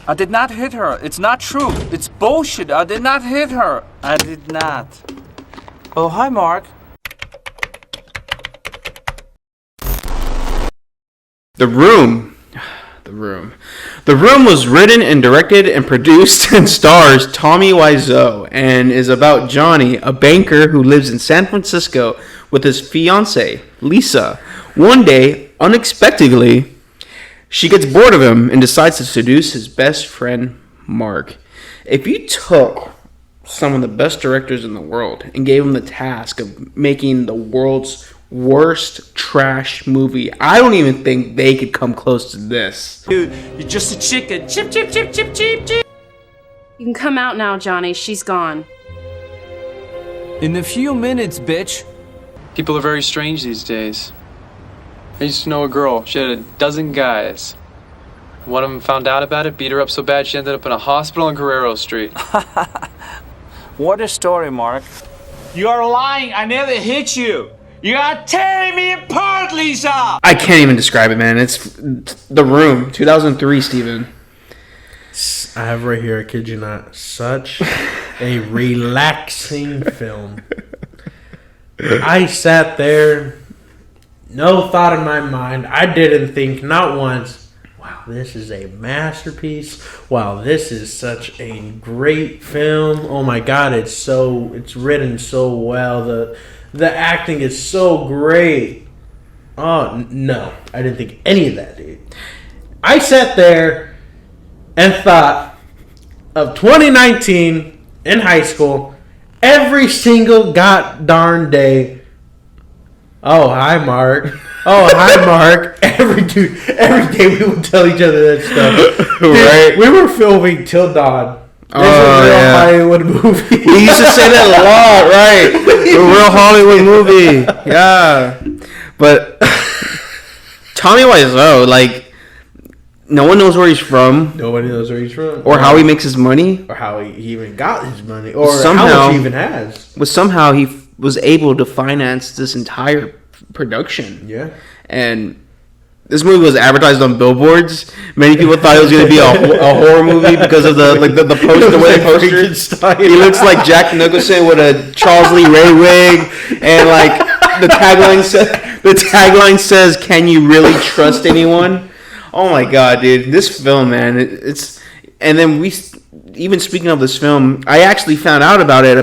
I did not hit her. It's not true. It's bullshit. I did not hit her. I did not. Oh, hi, Mark. The Room. The Room was written and directed and produced and stars Tommy Wiseau and is about Johnny, a banker who lives in San Francisco with his fiancée, Lisa. One day, unexpectedly, she gets bored of him and decides to seduce his best friend, Mark. If you took some of the best directors in the world and gave them the task of making the world's worst trash movie, I don't even think they could come close to this. Dude, you're just a chicken. Chip, chip, chip, chip, chip, chip. You can come out now, Johnny. She's gone. In a few minutes, bitch. People are very strange these days. I used to know a girl. She had a dozen guys. One of them found out about it, beat her up so bad she ended up in a hospital on Guerrero Street. What a story, Mark. You are lying. I never hit you. You are tearing me apart, Lisa! I can't even describe it, man. It's The Room, 2003, Steven. I have right here, I kid you not, such a relaxing film. I sat there, no thought in my mind. I didn't think, not once, wow, this is a masterpiece. Wow, this is such a great film. Oh my God, it's written so well. The acting is so great. Oh, no. I didn't think any of that, dude. I sat there and thought of 2019 in high school, every single darn day. Oh, hi, Mark. Oh, hi, Mark. Every day we would tell each other that stuff. Dude, right? We were filming till dawn. This is a real Hollywood movie. We used to say that a lot, right? A real Hollywood movie. Yeah. But Tommy Wiseau, like, no one knows where he's from. Nobody knows where he's from. Or how he makes his money. Or how he even got his money. Or somehow, how much he even has. But somehow he was able to finance this entire production. Yeah. And this movie was advertised on billboards. Many people thought it was going to be a horror movie because of the poster, the way the poster. He looks like Jack Nicholson with a Charles Lee Ray wig, and like the tagline says, "Can you really trust anyone?" Oh my God, dude! This film, man, it's. And then even speaking of this film, I actually found out about it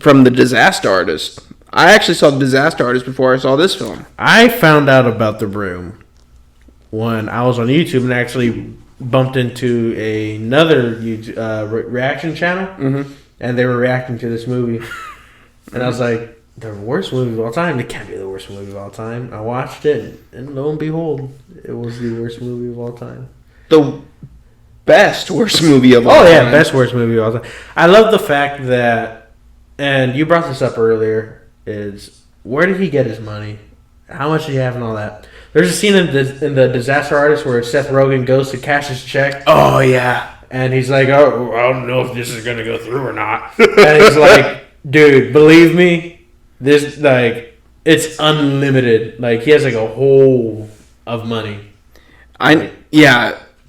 from the Disaster Artist. I actually saw the Disaster Artist before I saw this film. I found out about The Room when I was on YouTube and actually bumped into another YouTube, reaction channel, and they were reacting to this movie, and I was like, the worst movie of all time? It can't be the worst movie of all time. I watched it, and lo and behold, it was the worst movie of all time. The best worst movie of all time. Oh yeah, best worst movie of all time. I love the fact that, and you brought this up earlier, is where did he get his money? How much did he have and all that? There's a scene in the Disaster Artist where Seth Rogen goes to cash his check. Oh, yeah. And he's like, oh, I don't know if this is going to go through or not. And he's like, dude, believe me, this, like, it's unlimited. Like, he has, like, a hole of money. I was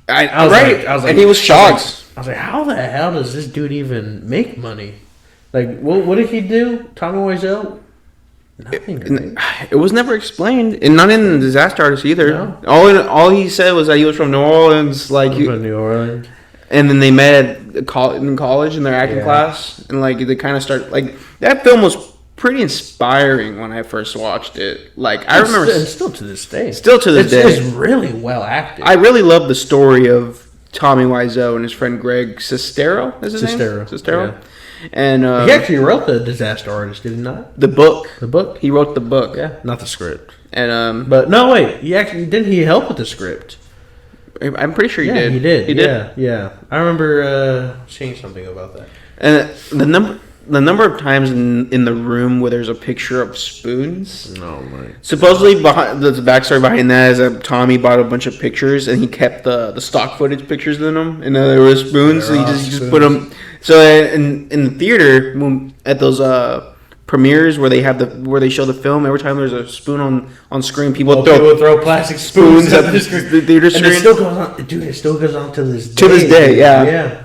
like, and he was shocked. I was like, how the hell does this dude even make money? Like, what did he do? Tommy Wiseau? Nothing. It was never explained, and not in the Disaster Artist either. No. All he said was that he was from New Orleans, From New Orleans. And then they met in college in their acting class, and like they kind of start like that film was pretty inspiring when I first watched it. Like I remember, still to this day, it's really well acted. I really love the story of Tommy Wiseau and his friend Greg Sestero. Is his name? Sestero. Yeah. And he actually wrote the Disaster Artist, did he not? The book. He wrote the book. Yeah, not the script. And but no, wait. Didn't he help with the script? I'm pretty sure he did. He did. Yeah. I remember seeing something about that. And the number of times in the room where there's a picture of spoons. No, right. Supposedly, behind the backstory behind that is that Tommy bought a bunch of pictures and he kept the stock footage pictures in them, and there were spoons. So he just put them. So in the theater at those premieres where they show the film. Every time there's a spoon on screen, people People throw plastic spoons at the theater screen. And it still goes on, dude. It still goes on to this day. To this day, yeah. Yeah.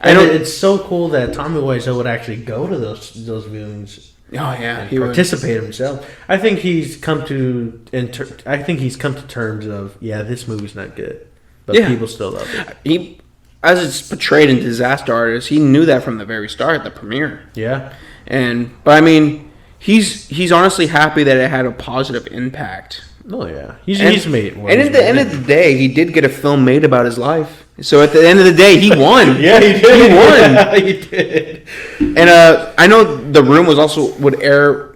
And it's so cool that Tommy Wiseau would actually go to those viewings. Oh yeah, And participate himself. I think he's come to terms of this movie's not good, but people still love it. He, as it's portrayed in Disaster Artist, he knew that from the very start at the premiere. Yeah, but I mean, he's honestly happy that it had a positive impact. Oh yeah, he's made. And at the end of the day, he did get a film made about his life. So at the end of the day, he won. Yeah, he did. He won. He did. And I know The Room would air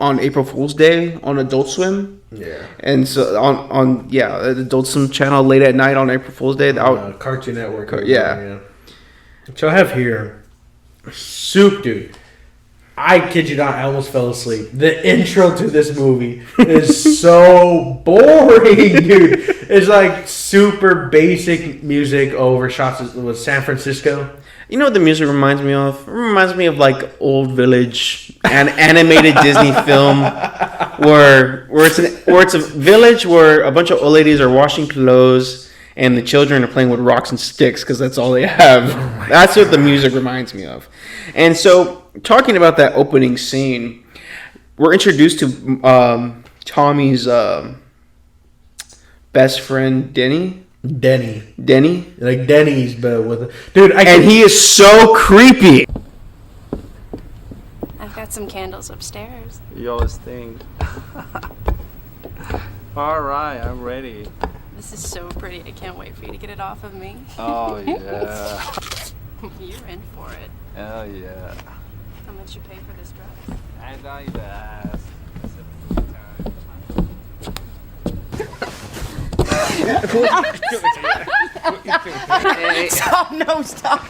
on April Fool's Day on Adult Swim. Yeah. And so on the Adult Swim channel late at night on April Fool's Day. Cartoon Network. Yeah. So I have here Soup, dude. I kid you not, I almost fell asleep. The intro to this movie is so boring, dude. It's like super basic music over shots with San Francisco. You know what the music reminds me of? It reminds me of like Old Village, an animated Disney film where it's a village where a bunch of old ladies are washing clothes and the children are playing with rocks and sticks because that's all they have. That's what the music reminds me of. And so, talking about that opening scene, we're introduced to Tommy's best friend, Denny. Like Denny's, but with dude. And he is so creepy. I've got some candles upstairs. You always think. All right, I'm ready. This is so pretty. I can't wait for you to get it off of me. Oh yeah. You're in for it. Oh yeah. How much you pay for this dress? I thought you'd ask. Stop, no, stop.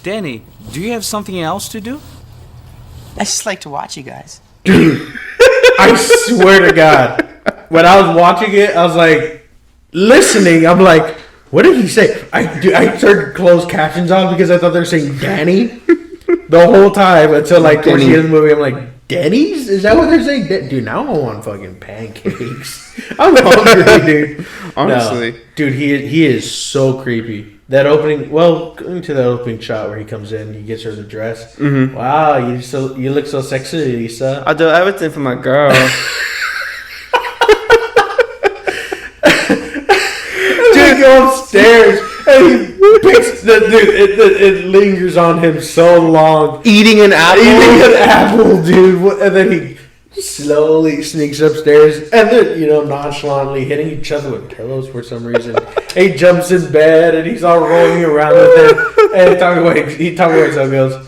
Danny, do you have something else to do? I just like to watch you guys. I swear to God, when I was watching it, I was like, listening, I'm like, what did he say? I turned closed captions on because I thought they were saying Danny the whole time until like towards the end of the movie. I'm like, Denny's? Is that what they're saying? Dude, now I want fucking pancakes. I'm hungry, dude. Honestly. No, dude, he is so creepy. That opening, going to that opening shot where he comes in, he gets her the dress. Mm-hmm. Wow, you look so sexy, Lisa. I'll do everything for my girl. Dude, go upstairs and he picks the dude. It lingers on him so long. Eating an apple, dude. And then he slowly sneaks upstairs and then nonchalantly hitting each other with pillows for some reason. He jumps in bed and he's all rolling around with it. And Tommy Wiseau goes,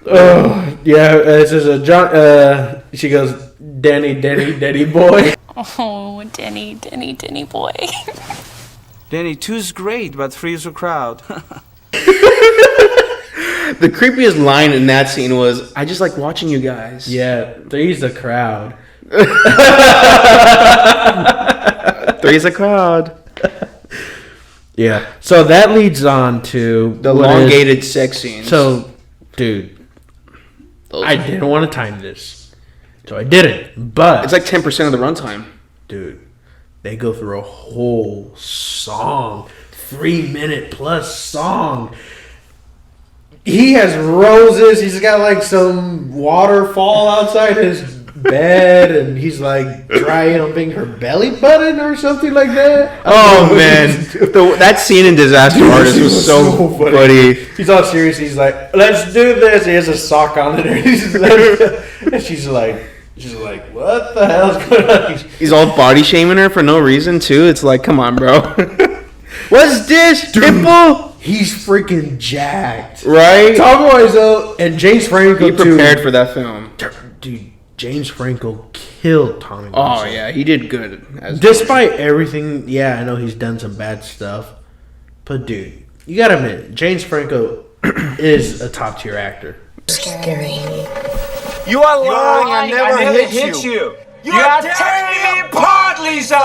oh yeah. It says John. She goes, Denny boy. Oh, Denny boy. Danny, two's great, but three's a crowd. The creepiest line in that scene was, I just like watching you guys. Yeah, three's a crowd. Three's a crowd. Yeah. So that leads on to The elongated sex scenes. So, dude, I didn't want to time this. So I didn't. But it's like 10% of the runtime. Dude, they go through a whole song. 3-minute plus song. He has roses. He's got like some waterfall outside his bed, and he's like dry humping her belly button or something like that. Oh man, that scene in Disaster Artist was so funny. He's all serious. He's like, "Let's do this." He has a sock on it, and she's like, "What the hell's going on?" He's all body shaming her for no reason too. It's like, come on, bro. What's this, Dimple? He's freaking jacked, right? Tommy Wiseau and James Franco. Be prepared for that film, dude. James Franco killed Tommy Oh Wiseau. yeah, he did good. Despite everything, yeah, I know he's done some bad stuff, but dude, you gotta admit, James Franco is a top tier actor. You are lying. I never hit you. You are tearing me apart, Lisa.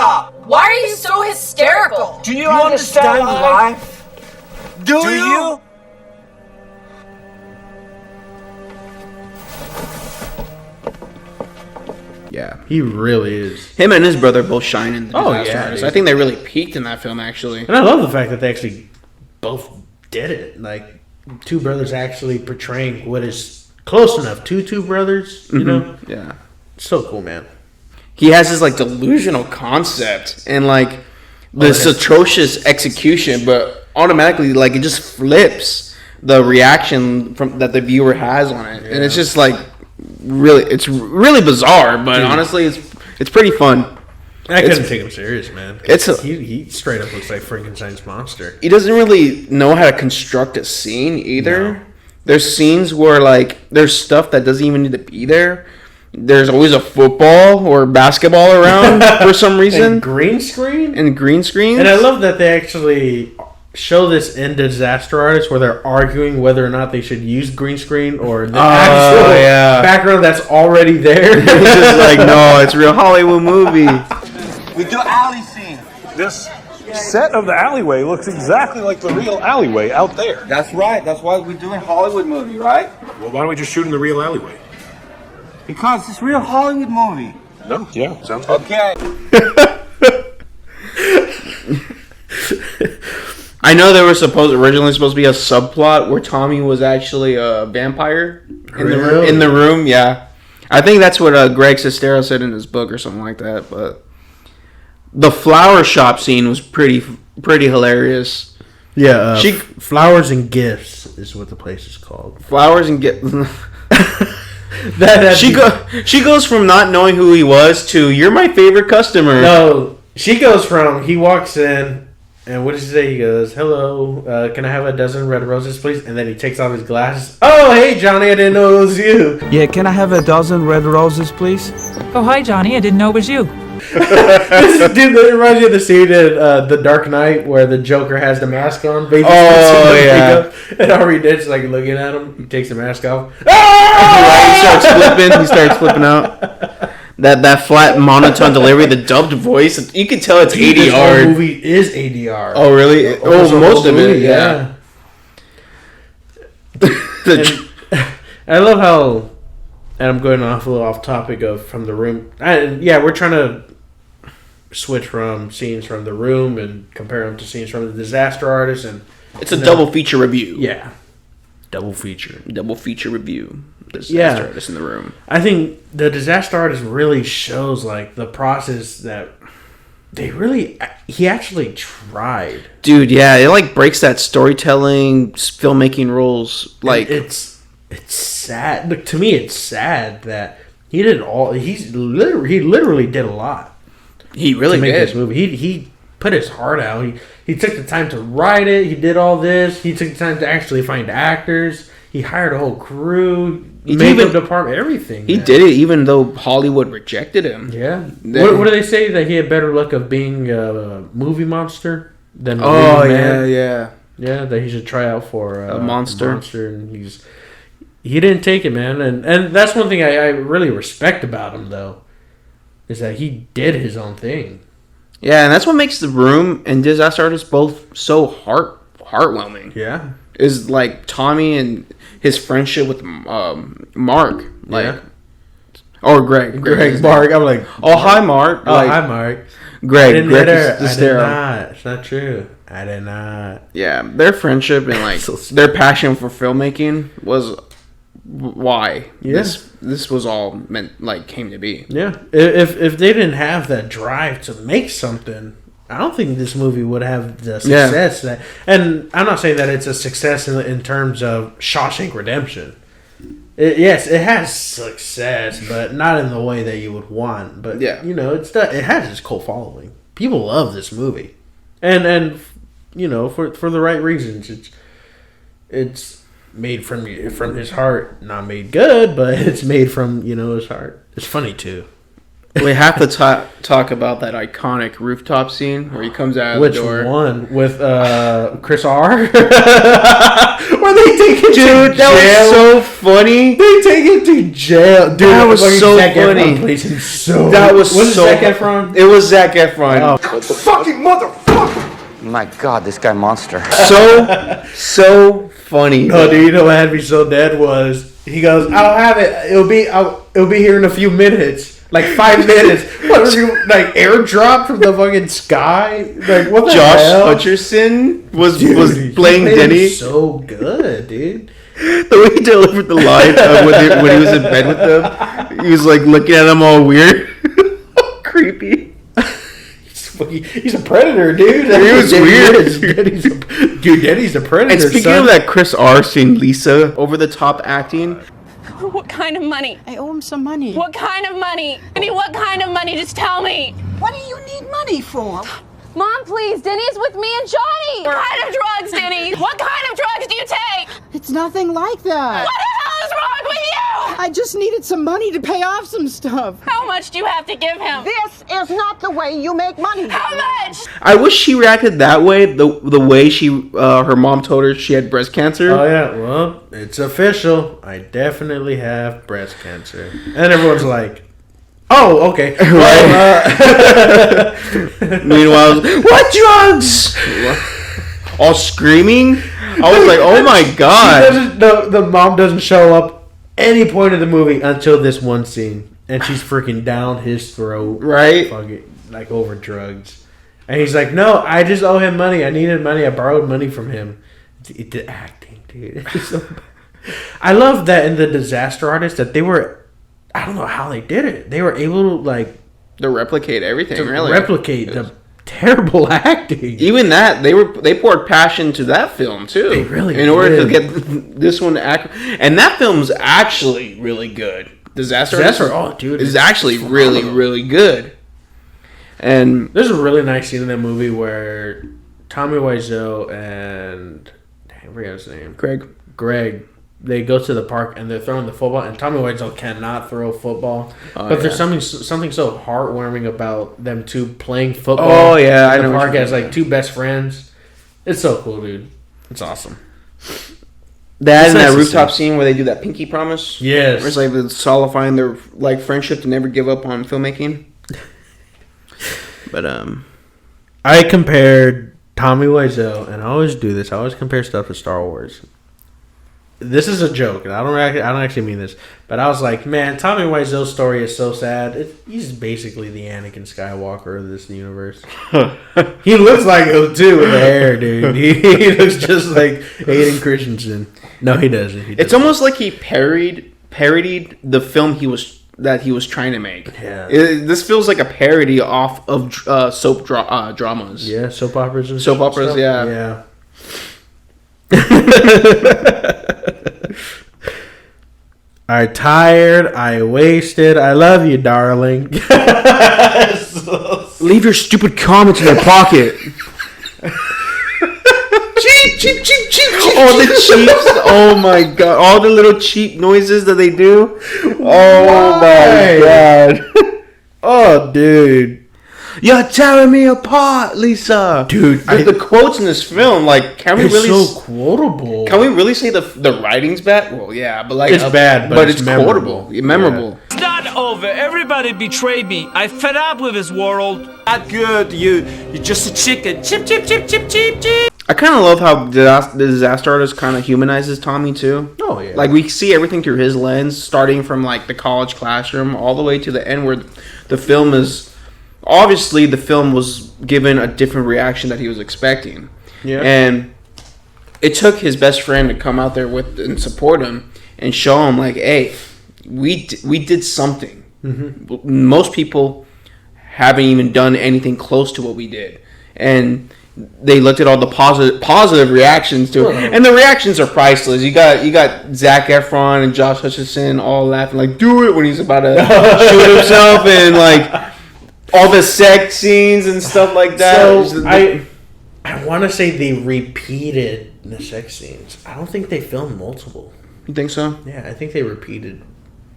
Why are you so hysterical? Do you understand life? Do you? Yeah, He really is. him and his brother both shine in the Oh, Disaster yeah, Artist. dude. I think they really peaked in that film actually. And I love the fact that they actually both did it. Like, two brothers actually portraying what is close enough to two brothers, you know? Yeah, So cool, man. he has this like delusional concept and like this that's- atrocious execution, but automatically like it just flips the reaction from that the viewer has on it, and it's just like it's really bizarre. But honestly, it's pretty fun. I couldn't take him serious, man. It's a- he straight up looks like Frankenstein's monster. He doesn't really know how to construct a scene either. No. There's scenes where like there's stuff that doesn't even need to be there. There's always a football or basketball around for some reason, And green screen? and green screens. And I love that they actually show this in Disaster Artist where they're arguing whether or not they should use green screen or the actual yeah. background that's already there. It's just like, no, it's a real Hollywood movie. We do alley scene. This set of the alleyway looks exactly like the real alleyway out there. That's right. That's why we're doing Hollywood movie, right? Well, why don't we just shoot in the real alleyway? Because it's real Hollywood movie. No? Yeah, sounds good. Okay. I know there was originally supposed to be a subplot where Tommy was actually a vampire in the room. Really? In the room, yeah. I think that's what Greg Sestero said in his book or something like that. But the flower shop scene was pretty hilarious. Yeah, She- Flowers and Gifts is what the place is called. Flowers and get. That She goes from not knowing who he was to you're my favorite customer. No, she goes from he walks in and what does he say? He goes, "Hello, can I have a dozen red roses, please?" And then he takes off his glasses. Oh, hey Johnny, I didn't know it was you. Yeah, can I have a dozen red roses, please? Oh, hi, Johnny. I didn't know it was you. Dude, that reminds me of the scene in The Dark Knight where the Joker has the mask on. But he just puts Oh, on the yeah. makeup, and Harvey Dent's like looking at him. He takes the mask off. He starts flipping. He starts flipping out. That flat monotone delivery, the dubbed voice. You can tell it's Dude, this whole ADR. movie is ADR. Oh really? Almost Oh, the most whole of it. movie, Yeah. And I love how, and I'm going off a little off topic of From the Room. And yeah, we're trying to switch from scenes from The Room and compare them to scenes from The Disaster Artist, and It's a double feature review. yeah, double feature. Double feature review. Disaster Yeah. Artist in the Room. I think The Disaster Artist really shows like the process that he actually tried. Dude, yeah, it like breaks that storytelling, filmmaking rules. Like, It's sad. Look, to me, it's sad that he did all. He literally did a lot he really to make did. this movie. He put his heart out. He took the time to write it. He did all this. He took the time to actually find actors. He hired a whole crew, He makeup even- department, everything. He man. did it even though Hollywood rejected him. Yeah. They- What do they say that he had better luck of being a movie monster than a Oh movie yeah, man? yeah. Yeah, that he should try out for A monster. and he didn't take it, man. And that's one thing I really respect about him, though, is that he did his own thing. Yeah, and that's what makes The Room and Disaster Artist both so heartwarming. Yeah. Is like Tommy and his friendship with Mark, like, Yeah. or Greg. Greg, Mark. I'm like, Oh, hi, Mark. oh, Like, hi, Mark. I Greg. didn't Greg hit her. is I did sterile. not. It's not true. I did not. Yeah, their friendship and like So their passion for filmmaking was why Yeah. this was all meant like came to be. Yeah. If they didn't have that drive to make something, I don't think this movie would have the success that. And I'm not saying that it's a success in terms of Shawshank Redemption. Yes, it has success, but not in the way that you would want. But Yeah. you know, it has its cult following. People love this movie, and you know, for the right reasons. It's made from his heart. Not made good, but it's made from his heart. It's funny too. We have to talk about that iconic rooftop scene where he comes out of the door. Which one? With Chris R? Where they take it to jail. That was so funny. They take it to jail. Dude, that was so Zac funny. Efron plays him so. That was it so. Zac Efron? It was Zac Efron. Oh. What the fucking motherfucker! My God, this guy monster. So funny. No, dude, you know what had me so dead was he goes, "I'll have it. It'll be here in a few minutes." Like 5 minutes. What was he, like airdrop from the fucking sky? Like what the Josh hell? Hutcherson was Dude, playing he played Denny. him so good, dude. The way he delivered the line when he was in bed with them, he was like looking at him all weird, creepy. He's a predator, dude. He was weird. Denny's a predator. And speaking of that, Chris R. seeing Lisa over the top acting. What kind of money? I owe him some money. What kind of money? Denny, what kind of money? Just tell me. What do you need money for? Mom, please. Denny's with me and Johnny. What kind of drugs, Denny? What kind of drugs do you take? It's nothing like that. What the hell is wrong with you? I just needed some money to pay off some stuff. How much do you have to give him? This is not the way you make money. How much? I wish she reacted that way. The way her mom told her she had breast cancer. Oh yeah, well, it's official. I definitely have breast cancer, and everyone's like, "Oh, okay." Meanwhile, what drugs? All screaming. I was like, "Oh my god!" The mom doesn't show up any point of the movie until this one scene, and she's freaking down his throat, right? Like over drugs, and he's like, "No, I just owe him money. I needed money. I borrowed money from him." The acting, dude. I love that in the Disaster Artist that they were. I don't know how they did it. They were able to replicate everything. Replicate the terrible acting. Even that they poured passion to that film too. They really in order to get this one to act. And that film's actually really good. Disaster oh dude, is actually really really good. And there's a really nice scene in that movie where Tommy Wiseau and I forget his name. Greg. They go to the park and they're throwing the football, and Tommy Wiseau cannot throw football. There's something so heartwarming about them two playing football. Oh yeah, in the park as like two best friends. It's so cool, dude. It's awesome. That rooftop scene where they do that pinky promise. Yes, where it's like solidifying their friendship to never give up on filmmaking. But I compared Tommy Wiseau, and I always do this. I always compare stuff to Star Wars. This is a joke, and I don't actually mean this, but I was like, man, Tommy Wiseau's story is so sad. He's basically the Anakin Skywalker of this universe. He looks like him too with the hair, dude. He looks just like Hayden Christensen. No, he doesn't. It's almost like he parodied the film he was trying to make. Yeah. This feels like a parody off of soap dramas. Yeah, soap operas and soap operas. stuff. Yeah. I tired, I wasted, I love you, darling. Leave your stupid comments in your pocket. Cheep, cheep, cheep, cheep, cheep. All the cheeps. Oh my god. All the little cheap noises that they do. Oh my god. Oh, dude. You're tearing me apart, Lisa. Dude, the quotes in this film, like, can we really? So quotable. Can we really say the writing's bad? Well, yeah, but like it's bad, but it's quotable, memorable. It's not over. Everybody betrayed me. I fed up with this world. Not good. You're just a chicken. Chip, chip, chip, chip, chip, chip. I kind of love how the Disaster Artist kind of humanizes Tommy too. Oh yeah. Like we see everything through his lens, starting from like the college classroom all the way to the end, where the film is. Obviously, the film was given a different reaction that he was expecting. Yeah. And it took his best friend to come out there with and support him and show him, like, hey, we did something. Mm-hmm. Most people haven't even done anything close to what we did. And they looked at all the positive reactions to it. And the reactions are priceless. You got Zac Efron and Josh Hutcherson all laughing, like, do it, when he's about to shoot himself, and, like... all the sex scenes and stuff like that. So I want to say they repeated the sex scenes. I don't think they filmed multiple. You think so? Yeah, I think they repeated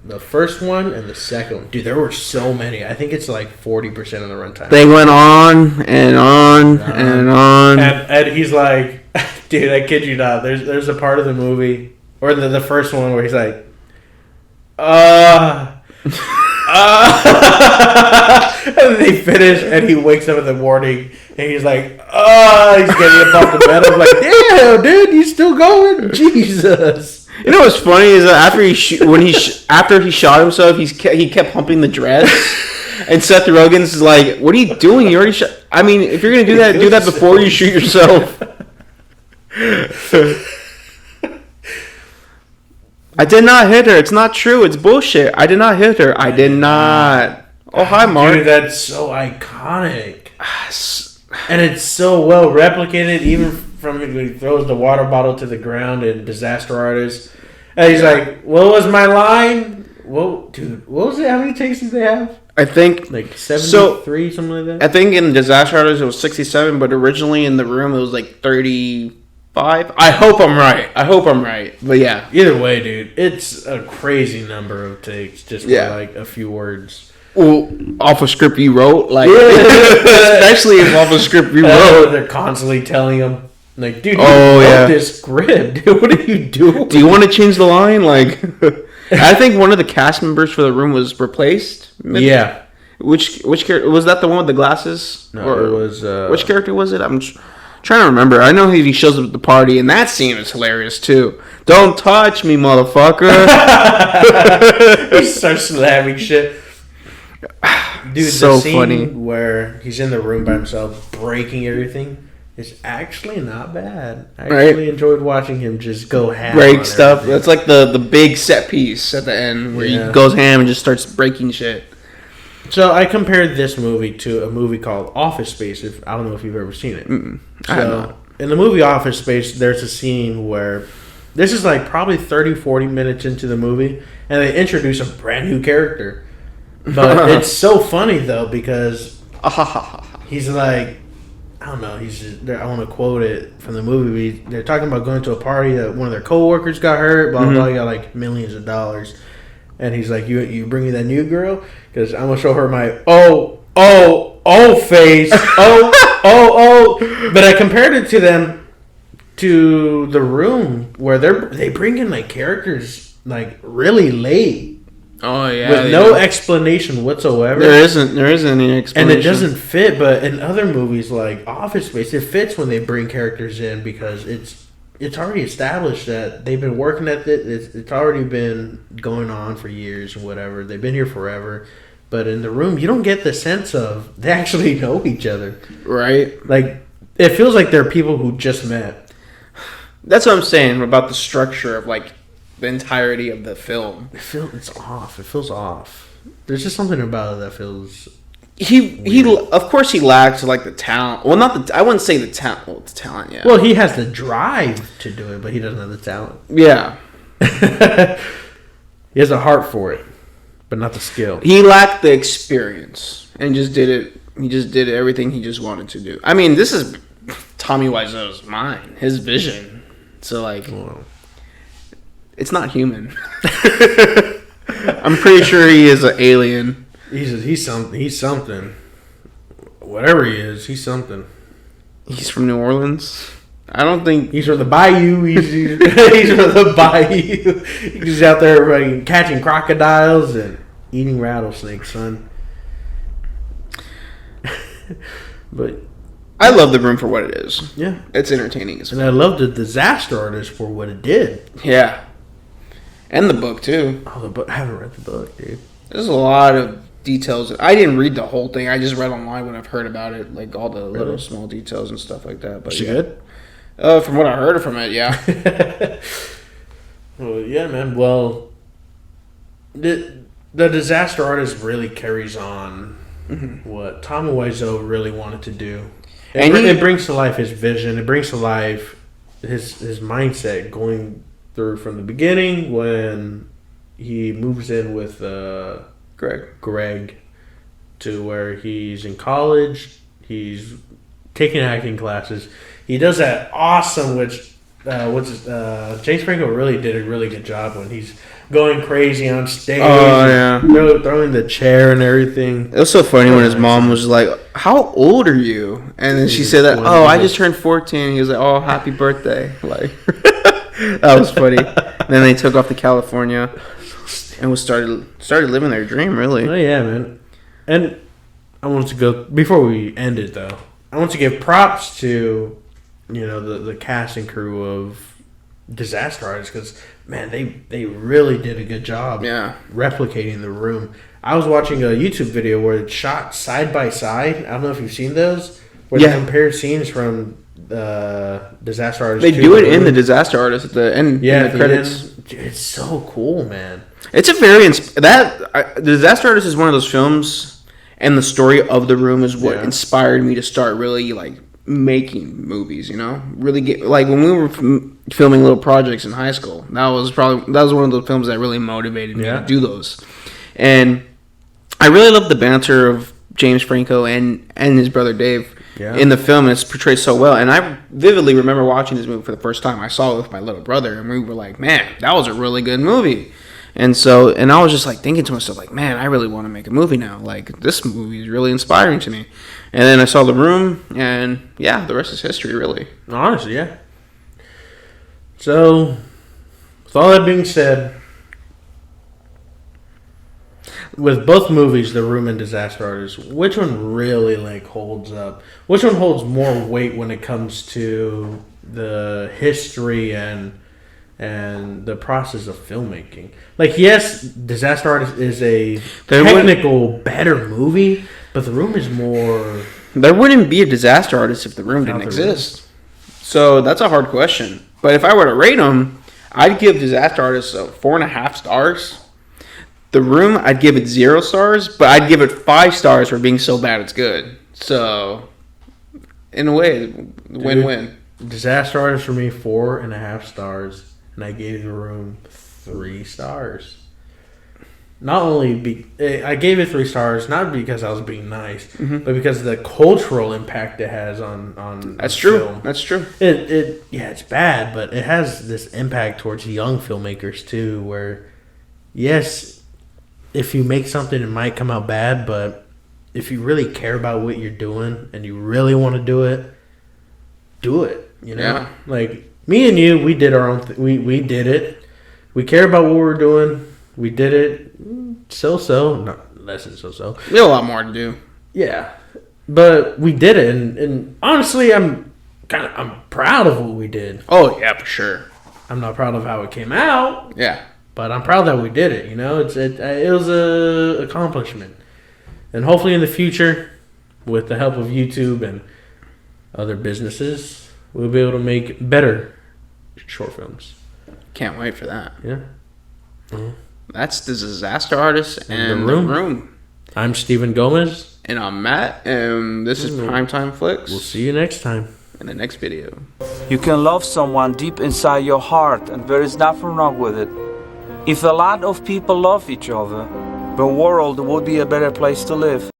the first one and the second one. Dude, there were so many. I think it's like 40% of the runtime. They went on and on and on. And he's like, dude, I kid you not. There's a part of the movie, or the first one, where he's like, and then they finish, and he wakes up in the morning, and he's like, he's getting up off the bed. I'm like, damn, dude, you still going? Jesus. You know what's funny is that after he shot himself, he kept pumping the dress, and Seth Rogen's like, "What are you doing? You already shot." I mean, if you're gonna do that before you shoot yourself. I did not hit her. It's not true. It's bullshit. I did not hit her. I did not. Oh, hi, Mark. Dude, that's so iconic, and it's so well replicated, even from when he throws the water bottle to the ground in Disaster Artist. And he's like, what was my line? Whoa, dude, what was it? How many takes did they have? I think like 73, something like that. I think in Disaster Artist it was 67, but originally in The Room it was like 35. I hope I'm right. But yeah. Either way, dude, it's a crazy number of takes just for like a few words. Well, off a script you wrote, like especially if off a script you wrote. They're constantly telling him, like, dude, you wrote this script. Dude, what are you doing? Do you want to change the line? Like, I think one of the cast members for The Room was replaced. Maybe? Yeah. Which character was that? The one with the glasses? No, it was. Which character was it? I'm trying to remember. I know he shows up at the party, and that scene is hilarious too. Don't touch me, motherfucker! He starts slamming shit. Dude, so the scene funny where he's in the room by himself, breaking everything, is actually not bad. I Right. actually enjoyed watching him just go ham. break on stuff. everything. That's like the big set piece at the end where he goes ham and just starts breaking shit. So I compared this movie to a movie called Office Space. I don't know if you've ever seen it. I have not. In the movie Office Space, there's a scene where this is like probably 30, 40 minutes into the movie, and they introduce a brand new character. But it's so funny though because he's like, I don't know. I want to quote it from the movie. They're talking about going to a party that one of their coworkers got hurt. Blah blah. He got like millions of dollars, and he's like, "You bring me that new girl because I'm gonna show her my face. Oh." But I compared it to The Room, where they bring in like characters like really late. Oh yeah, with no explanation whatsoever. There isn't any explanation, and it doesn't fit. But in other movies like Office Space, it fits when they bring characters in because it's already established that they've been working at it. It's already been going on for years and whatever. They've been here forever. But in The Room, you don't get the sense of they actually know each other, right? Like it feels like they're people who just met. That's what I'm saying about the structure of like the entirety of the film. It's off. It feels off. There's just something about it that feels. He of course he lacks like the talent. Well, not the I wouldn't say the talent. Well, the talent, yeah. Well, he has the drive to do it, but he doesn't have the talent. Yeah. He has a heart for it, but not the skill. He lacked the experience and just did it. He just did everything he just wanted to do. I mean, this is Tommy Wiseau's mind, his vision. So like. Whoa. It's not human. I'm pretty sure he is an alien. He's something. Whatever he is, he's something. He's from New Orleans. I don't think he's from the bayou. He's from the bayou. He's out there catching crocodiles and eating rattlesnakes, son. But I love The Room for what it is. Yeah, it's entertaining as well. And I love the Disaster Artist for what it did. Yeah. And the book too. Oh, the book! I haven't read the book, dude. There's a lot of details. I didn't read the whole thing. I just read online when I've heard about it, like all the little small details and stuff like that. But is it good? From what I heard from it, yeah. Well, yeah, man. Well, the Disaster Artist really carries on what Tommy Wiseau really wanted to do, and it brings to life his vision. It brings to life his mindset going through from the beginning when he moves in with Greg to where he's in college. He's taking acting classes. He does that awesome, which James Franco really did a really good job when he's going crazy on stage. Oh, yeah. Throwing the chair and everything. It was so funny when his mom was like, "How old are you?" And then she said that, "Oh, I just turned 14." He was like, "Oh, happy birthday!" Like that was funny. And then they took off to California and started living their dream. Really. Oh yeah, man. And I want to go before we end it though. I want to give props to the cast and crew of Disaster Artist because man, they really did a good job. Yeah. Replicating The Room. I was watching a YouTube video where it's shot side by side. I don't know if you've seen those. Where they compare scenes from Disaster Artist. They do it in the Disaster Artist at the end. Yeah, in the credits. It's so cool, man. It's a very the Disaster Artist is one of those films, and the story of The Room is what inspired me to start really like making movies. Really get like when we were filming little projects in high school. That was one of those films that really motivated me to do those, and I really love the banter of James Franco and his brother Dave. Yeah. In the film, it's portrayed so well, and I vividly remember watching this movie for the first time. I saw it with my little brother, and we were like, "Man, that was a really good movie." And I was just like thinking to myself, like, "Man, I really want to make a movie now. Like, this movie is really inspiring to me." And then I saw The Room, and yeah, the rest is history, really. Honestly, yeah. So, with all that being said, with both movies, The Room and Disaster Artist, which one really holds up? Which one holds more weight when it comes to the history and the process of filmmaking? Like, yes, Disaster Artist is a better movie, but The Room is more. There wouldn't be a Disaster Artist if The Room didn't exist. So that's a hard question. But if I were to rate them, I'd give Disaster Artist 4.5 stars. The Room, I'd give it 0 stars, but I'd give it 5 stars for being so bad it's good. So, in a way, win-win. Disaster Artist for me, 4.5 stars, and I gave The Room 3 stars. I gave it 3 stars, not because I was being nice, but because of the cultural impact it has on That's true. film. That's true. It's bad, but it has this impact towards young filmmakers too, where, yes, if you make something, it might come out bad, but if you really care about what you're doing and you really want to do it, do it. Yeah. Like me and you, we did our own. We did it. We care about what we're doing. We did it. So, not less than so. We have a lot more to do. Yeah, but we did it, and honestly, I'm proud of what we did. Oh yeah, for sure. I'm not proud of how it came out. Yeah. But I'm proud that we did it. It was a accomplishment, and hopefully in the future, with the help of YouTube and other businesses, we'll be able to make better short films. Can't wait for that. Yeah. Mm-hmm. That's the Disaster Artist and The Room. I'm Steven Gomez, and I'm Matt, and this is Primetime Flicks. We'll see you next time in the next video. You can love someone deep inside your heart, and there is nothing wrong with it. If a lot of people love each other, the world would be a better place to live.